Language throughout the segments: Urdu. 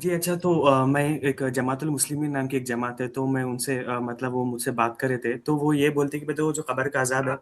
جی اچھا، تو میں ایک جماعت المسلمین نام کی ایک جماعت ہے، تو میں ان سے مطلب وہ مجھ سے بات کر رہے تھے، تو وہ یہ بولتے کہ بیٹا وہ جو قبر کا عذاب ہے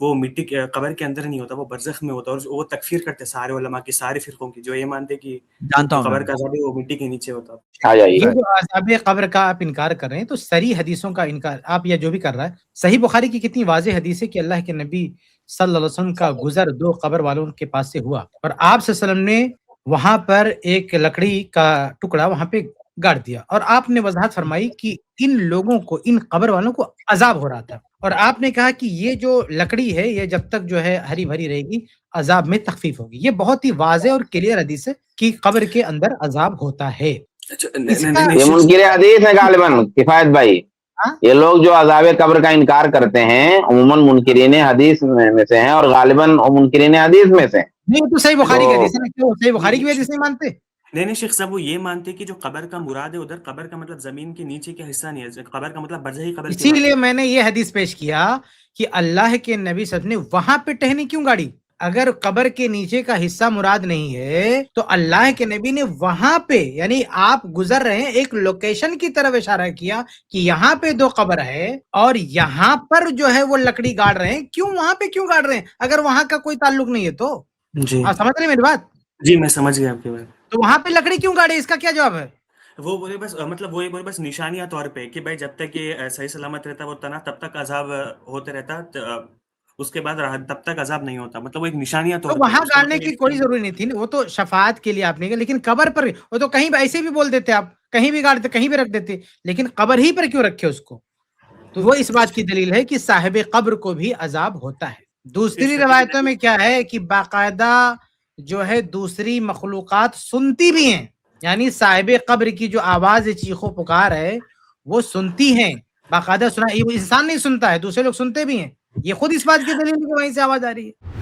وہ مٹی کے قبر کے اندر نہیں ہوتا، وہ برزخ میں ہوتا ہے، اور وہ تکفیر کرتے سارے علماء کی، سارے فرقوں کی، جو یہ مانتے کہ جانتا جو ہوں میں قبر کا عذاب ہے وہ مٹی کے نیچے ہوتا۔ یہ جو عذاب قبر کا آپ انکار کر رہے ہیں تو صریح حدیثوں کا انکار آپ یا جو بھی کر رہا ہے، صحیح بخاری کی کتنی واضح حدیث ہے کہ اللہ کے نبی صلی اللہ علیہ وسلم کا گزر دو قبر والوں کے پاس سے ہوا اور آپ صلی اللہ علیہ وسلم نے وہاں پر ایک لکڑی کا ٹکڑا وہاں پہ گاڑ دیا اور آپ نے وضاحت فرمائی کہ ان لوگوں کو، ان قبر والوں کو عذاب ہو رہا تھا، اور آپ نے کہا کہ یہ جو لکڑی ہے یہ جب تک جو ہے ہری بھری رہے گی عذاب میں تخفیف ہوگی۔ یہ بہت ہی واضح اور کلیئر حدیث ہے کہ قبر کے اندر عذاب ہوتا ہے۔ یہ منکر حدیث ہے غالباً کفایت بھائی، یہ لوگ جو عذاب قبر کا انکار کرتے ہیں عموماً منکرین حدیث میں سے ہیں اور غالباً منکرین حدیث میں سے۔ نہیں تو صحیح بخاری کی حدیث ہے نا، کیوں صحیح بخاری کی حدیث نہیں مانتے؟ نہیں شیخ صاحب، وہ یہ مانتے کہ جو قبر کا مراد ہے ادھر قبر کا مطلب زمین کے نیچے کا حصہ نہیں ہے، قبر کا مطلب برزخی قبر کی اسی بات ہے۔ لیے میں نے یہ حدیث پیش کیا کہ اللہ کے نبی صلی اللہ علیہ وسلم نے وہاں پہ ٹہنی کیوں گاڑی؟ اگر قبر کے نیچے کا حصہ مراد نہیں ہے تو اللہ کے نبی نے وہاں پہ، یعنی آپ گزر رہے ہیں ایک لوکیشن کی طرف اشارہ کیا کہ یہاں پہ دو قبر ہے اور یہاں پر جو ہے وہ لکڑی گاڑ رہے ہیں، کیوں وہاں پہ کیوں گاڑ رہے ہیں اگر وہاں کا کوئی تعلق نہیں ہے تو؟ جی آپ سمجھ رہے ہیں میری بات؟ جی میں سمجھ گیا آپ کی بات۔ تو وہاں پہ لکڑی کیوں گاڑے، اس کا کیا جواب ہے؟ وہ بولے بس مطلب وہ بولے بس نشانیہ طور پہ کہ بھائی جب تک یہ صحیح سلامت رہتا وہ تنا تب تک عذاب ہوتے رہتا، اس کے بعد تب تک عذاب نہیں ہوتا، مطلب وہ ایک نشانیہ تو طور پہ وہاں اس کا گاڑنے مطلب کی کوئی ضروری نہیں تھی، وہ تو شفاعت کے لیے آپ نے کہا، لیکن قبر پر وہ تو کہیں بھی ایسے بھی بول دیتے، آپ کہیں بھی گاڑتے کہیں بھی رکھ دیتے، لیکن قبر ہی پر کیوں رکھے اس کو؟ تو وہ اس بات کی دلیل ہے کہ صاحب قبر کو بھی عذاب ہوتا ہے۔ دوسری روایتوں میں کیا ہے کہ باقاعدہ جو ہے دوسری مخلوقات سنتی بھی ہیں، یعنی صاحب قبر کی جو آواز چیخ و پکار ہے وہ سنتی ہیں، باقاعدہ سنا، انسان نہیں سنتا ہے، دوسرے لوگ سنتے بھی ہیں، یہ خود اس بات کی دلیل ہے کہ وہیں سے آواز آ رہی ہے۔